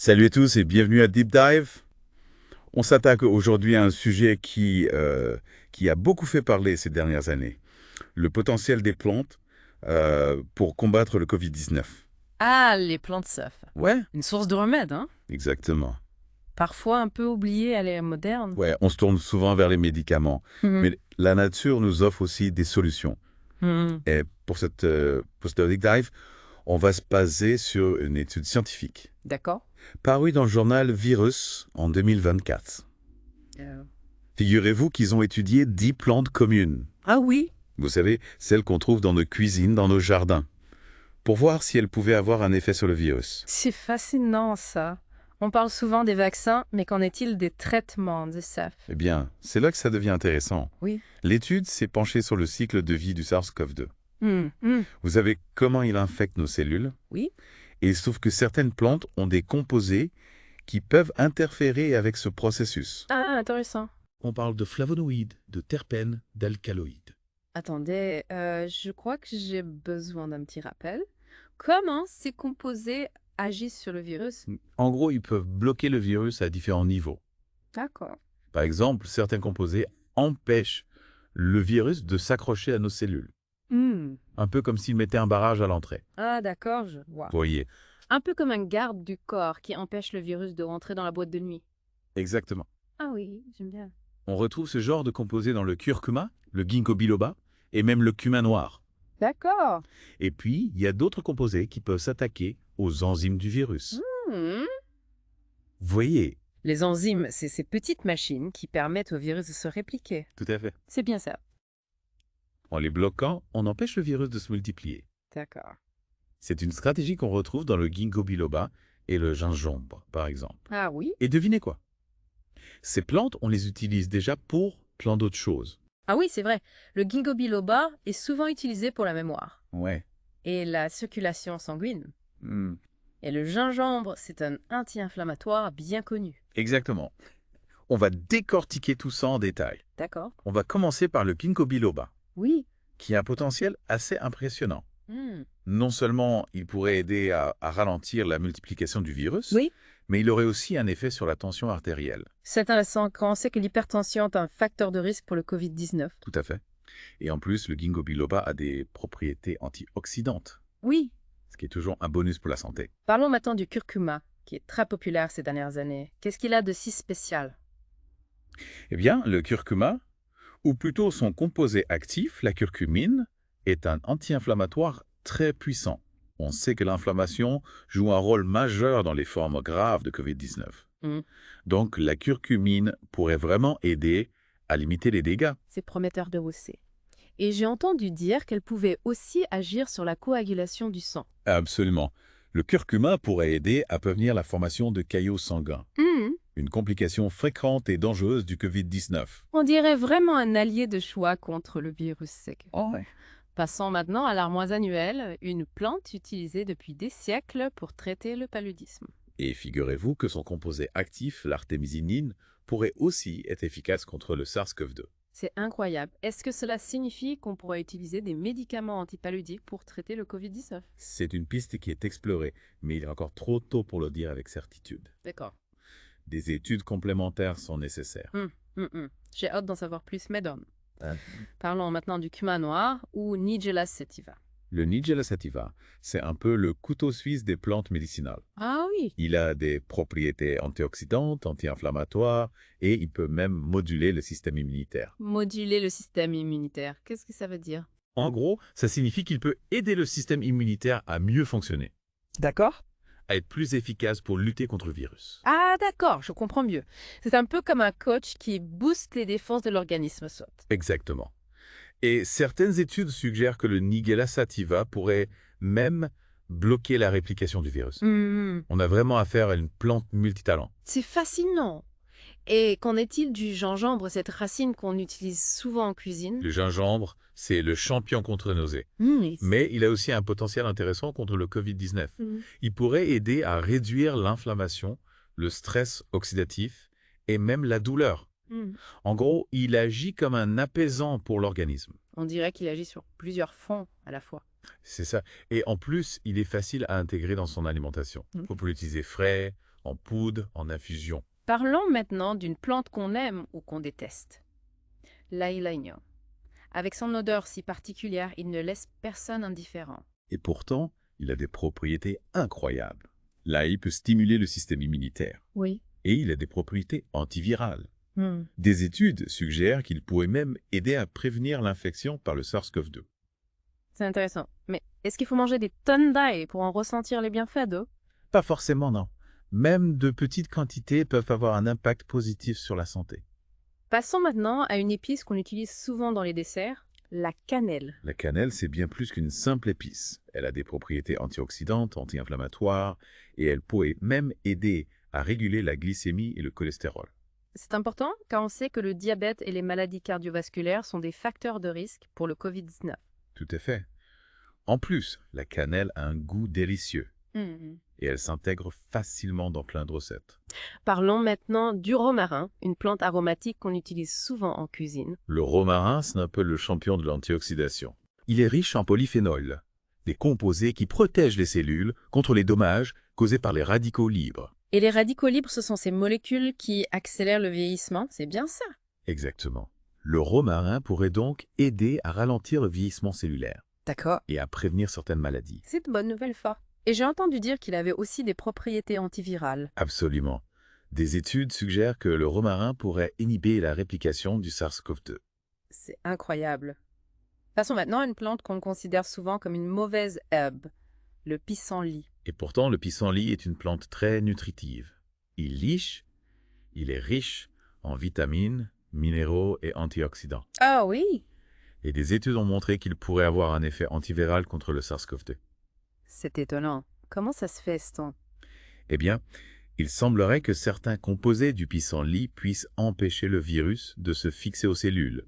Salut à tous et bienvenue à Deep Dive. On s'attaque aujourd'hui à un sujet qui a beaucoup fait parler ces dernières années. Le potentiel des plantes pour combattre le Covid-19. Ah, les plantes surf. Ouais, Une source de remède, hein? exactement. Parfois un peu oubliée à l'ère moderne. Ouais, on se tourne souvent vers les médicaments. Mhm. Mais la nature nous offre aussi des solutions. Mhm. Et pour ce Deep Dive, on va se baser sur une étude scientifique D'accord. parue dans le journal Virus en 2024. Euh, Figurez-vous qu'ils ont étudié 10 plantes communes. Ah oui, Vous savez, celles qu'on trouve dans nos cuisines, dans nos jardins, pour voir si elles pouvaient avoir un effet sur le virus. c'est fascinant ça. On parle souvent des vaccins, mais qu'en est-il des traitements de surf? Eh bien, c'est là que ça devient intéressant. Oui. L'étude s'est penchée sur le cycle de vie du SARS-CoV-2. Mhm. Vous savez comment il infecte nos cellules, Oui. et il se trouve que certaines plantes ont des composés qui peuvent interférer avec ce processus. Ah, intéressant. On parle de flavonoïdes, de terpènes, d'alcaloïdes. Attendez, je crois que j'ai besoin d'un petit rappel. Comment ces composés agissent sur le virus? En gros, ils peuvent bloquer le virus à différents niveaux. D'accord. Par exemple, certains composés empêchent le virus de s'accrocher à nos cellules. Hmm. Un peu comme s'il mettait un barrage à l'entrée. Ah, d'accord, je vois. Vous voyez, Un peu comme un garde du corps qui empêche le virus de rentrer dans la boîte de nuit. exactement. Ah oui, j'aime bien. On retrouve ce genre de composés dans le curcuma, le ginkgo biloba et même le cumin noir. D'accord. Et puis, il y a d'autres composés qui peuvent s'attaquer aux enzymes du virus. Hmm. Vous voyez, Les enzymes, c'est ces petites machines qui permettent au virus de se répliquer. tout à fait. C'est bien ça. En les bloquant, on empêche le virus de se multiplier. D'accord. C'est une stratégie qu'on retrouve dans le ginkgo biloba et le gingembre, par exemple. Ah oui? Et devinez quoi? Ces plantes, on les utilise déjà pour plein d'autres choses. Ah oui, c'est vrai. Le ginkgo biloba est souvent utilisé pour la mémoire Ouais. et la circulation sanguine. Hmm. Et le gingembre, c'est un anti-inflammatoire bien connu. Exactement. On va décortiquer tout ça en détail. D'accord. On va commencer par le ginkgo biloba, Oui. qui a un potentiel assez impressionnant. Hmm. Non seulement il pourrait aider à ralentir la multiplication du virus, Oui. mais il aurait aussi un effet sur la tension artérielle. C'est intéressant quand on sait que l'hypertension est un facteur de risque pour le Covid-19. Tout à fait. Et en plus, le ginkgo biloba a des propriétés antioxydantes, Oui. ce qui est toujours un bonus pour la santé. Parlons maintenant du curcuma, qui est très populaire ces dernières années. Qu'est-ce qu'il a de si spécial? Eh bien, le curcuma, ou plutôt son composé actif, la curcumine, est un anti-inflammatoire très puissant. On sait que l'inflammation joue un rôle majeur dans les formes graves de Covid-19. Hmm. Donc, la curcumine pourrait vraiment aider à limiter les dégâts. C'est prometteur de hausser. Et j'ai entendu dire qu'elle pouvait aussi agir sur la coagulation du sang. Absolument. Le curcuma pourrait aider à prévenir la formation de caillots sanguins, Hmm. une complication fréquente et dangereuse du Covid-19. On dirait vraiment un allié de choix contre le virus sec. Oh ouais. Passons maintenant à l'armoise annuelle, une plante utilisée depuis des siècles pour traiter le paludisme. Et figurez-vous que son composé actif, l'artémisinine, pourrait aussi être efficace contre le SARS-CoV-2. C'est incroyable. Est-ce que cela signifie qu'on pourrait utiliser des médicaments antipaludiques pour traiter le Covid-19? C'est une piste qui est explorée, mais il est encore trop tôt pour le dire avec certitude. D'accord. Des études complémentaires sont nécessaires. J'ai hâte d'en savoir plus, mesdames. Parlons maintenant du cumin noir ou Nigella sativa. Le Nigella sativa, c'est un peu le couteau suisse des plantes médicinales. Ah oui, Il a des propriétés antioxydantes, anti-inflammatoires, et il peut même moduler le système immunitaire. moduler le système immunitaire. Qu'est-ce que ça veut dire? En gros, ça signifie qu'il peut aider le système immunitaire à mieux fonctionner, D'accord. à être plus efficace pour lutter contre le virus. Ah d'accord, je comprends mieux. C'est un peu comme un coach qui booste les défenses de l'organisme, soit. Exactement. Et certaines études suggèrent que le Nigella sativa pourrait même bloquer la réplication du virus. On a vraiment affaire à une plante multitalent. C'est fascinant. Et qu'en est-il du gingembre, cette racine qu'on utilise souvent en cuisine? Le gingembre, c'est le champion contre la nausée. Oui. Mais il a aussi un potentiel intéressant contre le Covid-19. Il pourrait aider à réduire l'inflammation, le stress oxydatif et même la douleur. En gros, il agit comme un apaisant pour l'organisme. On dirait qu'il agit sur plusieurs fronts à la fois. C'est ça. Et en plus, il est facile à intégrer dans son alimentation. On peut l'utiliser frais, en poudre, en infusion. Parlons maintenant d'une plante qu'on aime ou qu'on déteste. L'ail. Avec son odeur si particulière, il ne laisse personne indifférent. Et pourtant, il a des propriétés incroyables. L'ail peut stimuler le système immunitaire Oui. et il a des propriétés antivirales. Hmm. Des études suggèrent qu'il pourrait même aider à prévenir l'infection par le SARS-CoV-2. C'est intéressant. Mais est-ce qu'il faut manger des tonnes d'ail pour en ressentir les bienfaits d'eau? Pas forcément, non. Même de petites quantités peuvent avoir un impact positif sur la santé. Passons maintenant à une épice qu'on utilise souvent dans les desserts, la cannelle. La cannelle, c'est bien plus qu'une simple épice. Elle a des propriétés antioxydantes, anti-inflammatoires, et elle pourrait même aider à réguler la glycémie et le cholestérol. C'est important car on sait que le diabète et les maladies cardiovasculaires sont des facteurs de risque pour le Covid-19. Tout à fait. En plus, la cannelle a un goût délicieux, Mhm. et elle s'intègre facilement dans plein de recettes. Parlons maintenant du romarin, une plante aromatique qu'on utilise souvent en cuisine. Le romarin, c'est un peu le champion de l'antioxydation. Il est riche en polyphénols, des composés qui protègent les cellules contre les dommages causés par les radicaux libres. Et les radicaux libres, ce sont ces molécules qui accélèrent le vieillissement, c'est bien ça? Exactement. Le romarin pourrait donc aider à ralentir le vieillissement cellulaire D'accord. et à prévenir certaines maladies. C'est de bonnes nouvelles, ça. Et j'ai entendu dire qu'il avait aussi des propriétés antivirales. Absolument. Des études suggèrent que le romarin pourrait inhiber la réplication du SARS-CoV-2. C'est incroyable. Passons maintenant à une plante qu'on considère souvent comme une mauvaise herbe, le pissenlit. Et pourtant, le pissenlit est une plante très nutritive. Il liche, il est riche en vitamines, minéraux et antioxydants. Ah oui? Et des études ont montré qu'il pourrait avoir un effet antiviral contre le SARS-CoV-2. C'est étonnant. Comment ça se fait, ce temps? Eh bien, il semblerait que certains composés du pissenlit puissent empêcher le virus de se fixer aux cellules.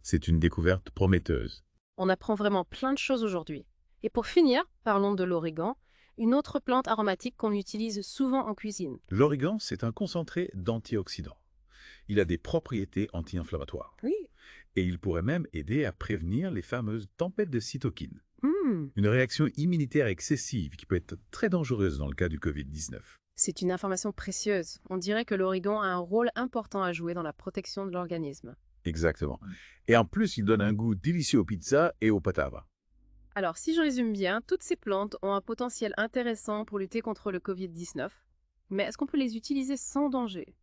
C'est une découverte prometteuse. On apprend vraiment plein de choses aujourd'hui. Et pour finir, parlons de l'origan, une autre plante aromatique qu'on utilise souvent en cuisine. L'origan, c'est un concentré d'antioxydants. Il a des propriétés anti-inflammatoires. Oui. Et il pourrait même aider à prévenir les fameuses tempêtes de cytokines. Hmm. Une réaction immunitaire excessive qui peut être très dangereuse dans le cas du Covid-19. C'est une information précieuse. On dirait que l'origan a un rôle important à jouer dans la protection de l'organisme. Exactement. Et en plus, il donne un goût délicieux aux pizzas et aux pâtes à vin. Alors, si je résume bien, toutes ces plantes ont un potentiel intéressant pour lutter contre le Covid-19. Mais est-ce qu'on peut les utiliser sans danger?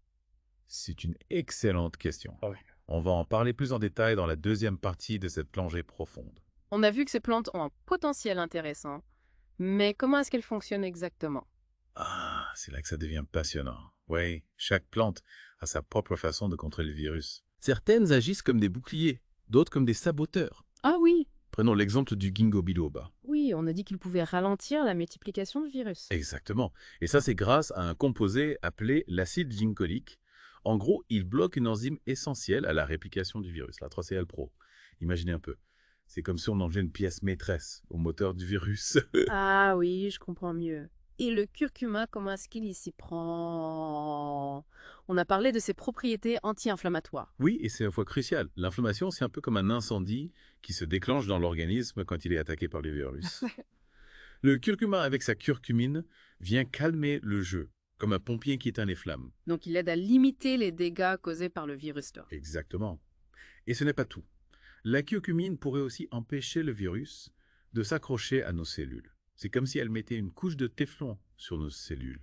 C'est une excellente question. On va en parler plus en détail dans la deuxième partie de cette plongée profonde. On a vu que ces plantes ont un potentiel intéressant. Mais comment est-ce qu'elles fonctionnent exactement? Ah, c'est là que ça devient passionnant. Oui, chaque plante a sa propre façon de contrer le virus. Certaines agissent comme des boucliers, d'autres comme des saboteurs. Ah oui! Prenons l'exemple du ginkgo biloba. Oui, on a dit qu'il pouvait ralentir la multiplication du virus. Exactement. Et ça, c'est grâce à un composé appelé l'acide ginkgolique. En gros, il bloque une enzyme essentielle à la réplication du virus, la 3CL-Pro. Imaginez un peu. C'est comme si on enlevait une pièce maîtresse au moteur du virus. Ah oui, je comprends mieux. Et le curcuma, comment est-ce qu'il s'y prend? On a parlé de ses propriétés anti-inflammatoires. Oui, et c'est une fois crucial. L'inflammation, c'est un peu comme un incendie qui se déclenche dans l'organisme quand il est attaqué par le virus. Le curcuma, avec sa curcumine, vient calmer le jeu, comme un pompier qui éteint les flammes. Donc il aide à limiter les dégâts causés par le virus. Exactement. Et ce n'est pas tout. La curcumine pourrait aussi empêcher le virus de s'accrocher à nos cellules. C'est comme si elle mettait une couche de téflon sur nos cellules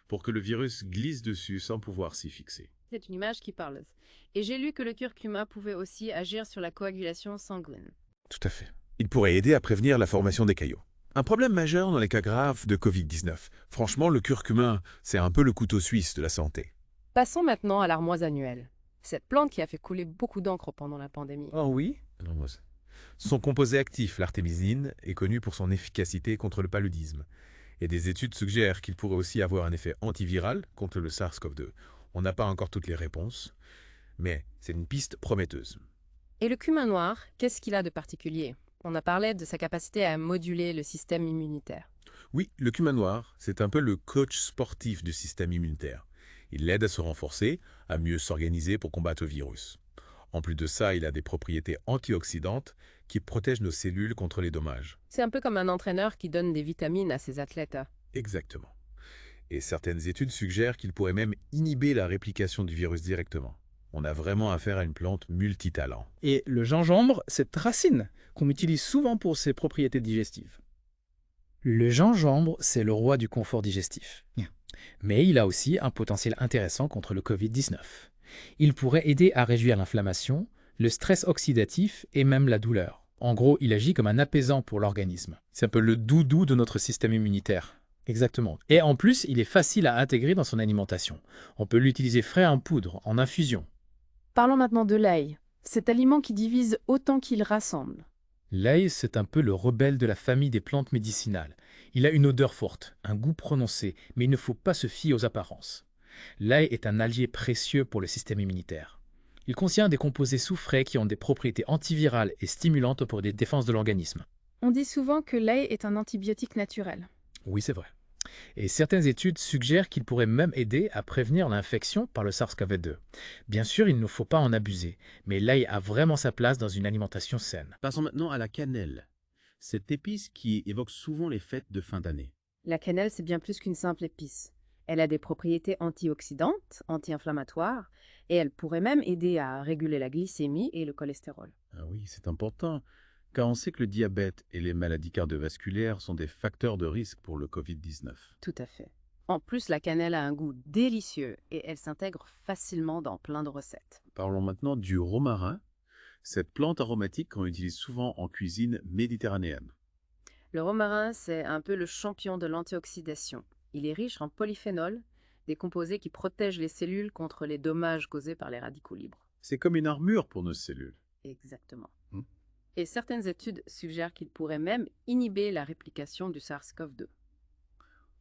pour que le virus glisse dessus sans pouvoir s'y fixer. C'est une image qui parle. Et j'ai lu que le curcuma pouvait aussi agir sur la coagulation sanguine. Tout à fait. Il pourrait aider à prévenir la formation des caillots. Un problème majeur dans les cas graves de Covid-19. Franchement, le curcuma, c'est un peu le couteau suisse de la santé. Passons maintenant à l'armoise annuelle. Cette plante qui a fait couler beaucoup d'encre pendant la pandémie. Oh oui? Son composé actif, l'artémisine, est connu pour son efficacité contre le paludisme. Et des études suggèrent qu'il pourrait aussi avoir un effet antiviral contre le SARS-CoV-2. On n'a pas encore toutes les réponses, mais c'est une piste prometteuse. Et le cumin noir, qu'est-ce qu'il a de particulier? On a parlé de sa capacité à moduler le système immunitaire. Oui, le cumin noir, c'est un peu le coach sportif du système immunitaire. Il l'aide à se renforcer, à mieux s'organiser pour combattre le virus. En plus de ça, il a des propriétés antioxydantes qui protègent nos cellules contre les dommages. C'est un peu comme un entraîneur qui donne des vitamines à ses athlètes. Exactement. Et certaines études suggèrent qu'il pourrait même inhiber la réplication du virus directement. On a vraiment affaire à une plante multitalent. Et le gingembre, cette racine qu'on utilise souvent pour ses propriétés digestives. Le gingembre, c'est le roi du confort digestif. Bien. Mais il a aussi un potentiel intéressant contre le Covid-19. Il pourrait aider à réduire l'inflammation, le stress oxydatif et même la douleur. En gros, il agit comme un apaisant pour l'organisme. C'est un peu le doudou de notre système immunitaire. Exactement. Et en plus, il est facile à intégrer dans son alimentation. On peut l'utiliser frais en poudre, en infusion. Parlons maintenant de l'ail, cet aliment qui divise autant qu'il rassemble. L'ail, c'est un peu le rebelle de la famille des plantes médicinales. Il a une odeur forte, un goût prononcé, mais il ne faut pas se fier aux apparences. L'ail est un allié précieux pour le système immunitaire. Il contient des composés soufrés qui ont des propriétés antivirales et stimulantes pour des défenses de l'organisme. On dit souvent que l'ail est un antibiotique naturel. Oui, c'est vrai. Et certaines études suggèrent qu'il pourrait même aider à prévenir l'infection par le SARS-CoV-2. Bien sûr, il ne faut pas en abuser, mais l'ail a vraiment sa place dans une alimentation saine. Passons maintenant à la cannelle, cette épice qui évoque souvent les fêtes de fin d'année. La cannelle, c'est bien plus qu'une simple épice. Elle a des propriétés antioxydantes, anti-inflammatoires, et elle pourrait même aider à réguler la glycémie et le cholestérol. Ah oui, c'est important, car on sait que le diabète et les maladies cardiovasculaires sont des facteurs de risque pour le Covid-19. Tout à fait. En plus, la cannelle a un goût délicieux et elle s'intègre facilement dans plein de recettes. Parlons maintenant du romarin, cette plante aromatique qu'on utilise souvent en cuisine méditerranéenne. Le romarin, c'est un peu le champion de l'antioxydation. Il est riche en polyphénols, des composés qui protègent les cellules contre les dommages causés par les radicaux libres. C'est comme une armure pour nos cellules. Exactement. Hmm. Et certaines études suggèrent qu'il pourrait même inhiber la réplication du SARS-CoV-2.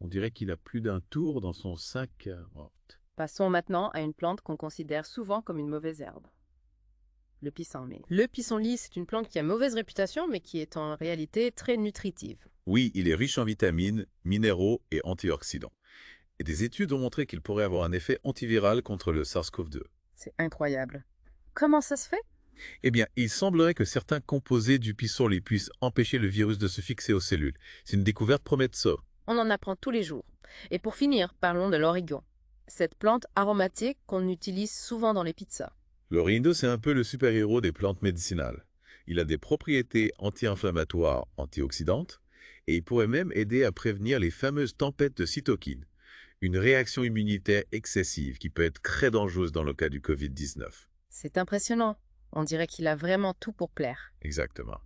On dirait qu'il a plus d'un tour dans son sac. Passons maintenant à une plante qu'on considère souvent comme une mauvaise herbe. Le pissenlit. Le pissenlit, c'est une plante qui a mauvaise réputation, mais qui est en réalité très nutritive. Oui, il est riche en vitamines, minéraux et antioxydants. Et des études ont montré qu'il pourrait avoir un effet antiviral contre le SARS-CoV-2. C'est incroyable. Comment ça se fait? Eh bien, il semblerait que certains composés du pissenlit puissent empêcher le virus de se fixer aux cellules. C'est une découverte prometteuse. On en apprend tous les jours. Et pour finir, parlons de l'origan. Cette plante aromatique qu'on utilise souvent dans les pizzas. L'orindo, c'est un peu le super-héros des plantes médicinales. Il a des propriétés anti-inflammatoires, antioxydantes, et il pourrait même aider à prévenir les fameuses tempêtes de cytokines, une réaction immunitaire excessive qui peut être très dangereuse dans le cas du Covid-19. C'est impressionnant. On dirait qu'il a vraiment tout pour plaire. Exactement.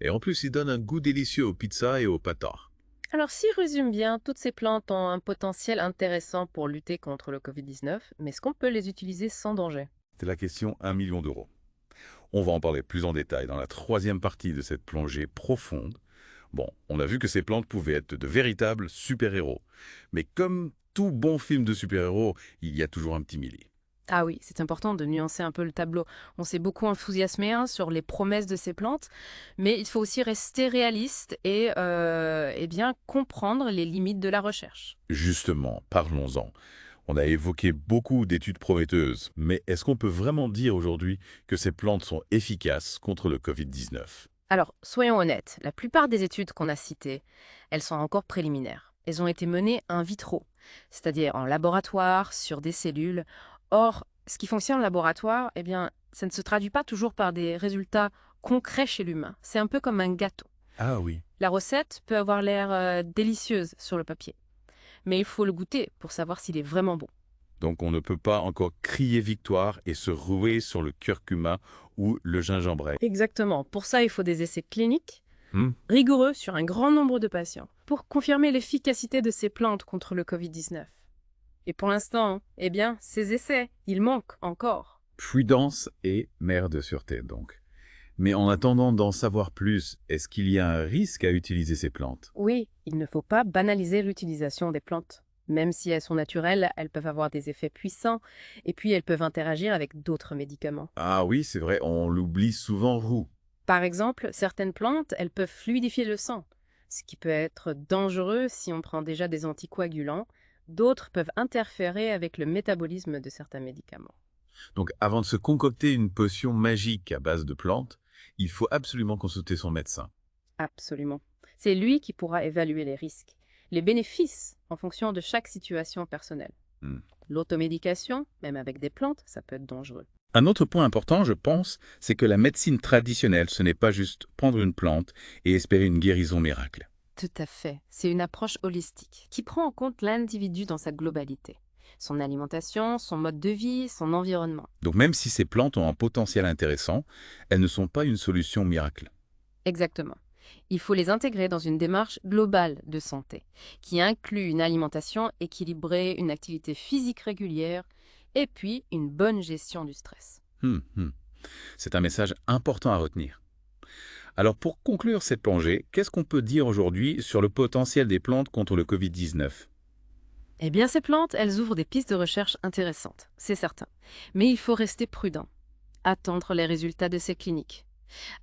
Et en plus, il donne un goût délicieux aux pizzas et aux pâtards. Alors, si je résume bien, toutes ces plantes ont un potentiel intéressant pour lutter contre le Covid-19, mais est-ce qu'on peut les utiliser sans danger? C'est la question 1 million d'euros. On va en parler plus en détail dans la troisième partie de cette plongée profonde. Bon, on a vu que ces plantes pouvaient être de véritables super-héros. Mais comme tout bon film de super-héros, il y a toujours un petit millier. Ah oui, c'est important de nuancer un peu le tableau. On s'est beaucoup enthousiasmé sur les promesses de ces plantes, mais il faut aussi rester réaliste et bien comprendre les limites de la recherche. Justement, parlons-en. On a évoqué beaucoup d'études prometteuses, mais est-ce qu'on peut vraiment dire aujourd'hui que ces plantes sont efficaces contre le Covid-19? Alors, soyons honnêtes, la plupart des études qu'on a citées, elles sont encore préliminaires. Elles ont été menées in vitro, c'est-à-dire en laboratoire, sur des cellules. Or, ce qui fonctionne en laboratoire, eh bien, ça ne se traduit pas toujours par des résultats concrets chez l'humain. C'est un peu comme un gâteau. Ah oui. La recette peut avoir l'air délicieuse sur le papier, mais il faut le goûter pour savoir s'il est vraiment bon. Donc on ne peut pas encore crier victoire et se ruer sur le curcuma ou le gingembre. Exactement. Pour ça, il faut des essais cliniques Hmm. rigoureux sur un grand nombre de patients pour confirmer l'efficacité de ces plantes contre le Covid-19. Et pour l'instant, eh bien, ces essais, ils manquent encore. Prudence et mère de sûreté, donc. Mais en attendant d'en savoir plus, est-ce qu'il y a un risque à utiliser ces plantes? Oui, il ne faut pas banaliser l'utilisation des plantes. Même si elles sont naturelles, elles peuvent avoir des effets puissants et puis elles peuvent interagir avec d'autres médicaments. Ah oui, c'est vrai, on l'oublie souvent roux. Par exemple, certaines plantes, elles peuvent fluidifier le sang, ce qui peut être dangereux si on prend déjà des anticoagulants. D'autres peuvent interférer avec le métabolisme de certains médicaments. Donc avant de se concocter une potion magique à base de plantes, il faut absolument consulter son médecin. Absolument. C'est lui qui pourra évaluer les risques. les bénéfices en fonction de chaque situation personnelle. Hmm. L'automédication, même avec des plantes, ça peut être dangereux. Un autre point important, je pense, c'est que la médecine traditionnelle, ce n'est pas juste prendre une plante et espérer une guérison miracle. Tout à fait. C'est une approche holistique qui prend en compte l'individu dans sa globalité. Son alimentation, son mode de vie, son environnement. Donc même si ces plantes ont un potentiel intéressant, elles ne sont pas une solution miracle. Exactement. Il faut les intégrer dans une démarche globale de santé, qui inclut une alimentation équilibrée, une activité physique régulière et puis une bonne gestion du stress. C'est un message important à retenir. Alors pour conclure cette plongée, qu'est-ce qu'on peut dire aujourd'hui sur le potentiel des plantes contre le Covid-19 ? Eh bien, ces plantes, elles ouvrent des pistes de recherche intéressantes, c'est certain. Mais il faut rester prudent, attendre les résultats de ces cliniques,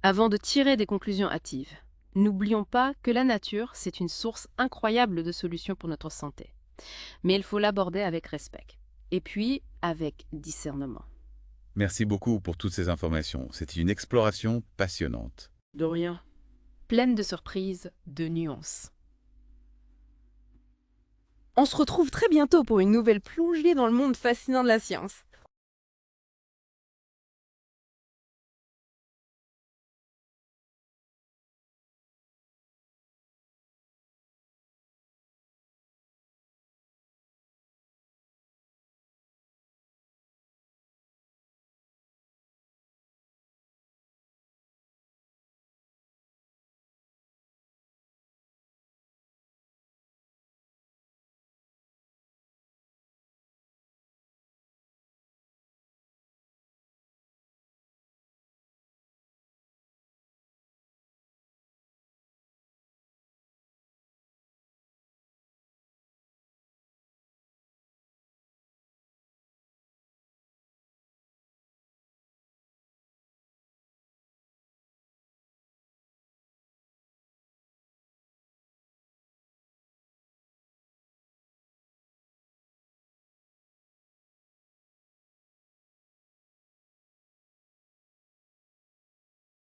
avant de tirer des conclusions hâtives. N'oublions pas que la nature, c'est une source incroyable de solutions pour notre santé. Mais il faut l'aborder avec respect. Et puis, avec discernement. Merci beaucoup pour toutes ces informations. C'était une exploration passionnante. De rien. Pleine de surprises, de nuances. On se retrouve très bientôt pour une nouvelle plongée dans le monde fascinant de la science.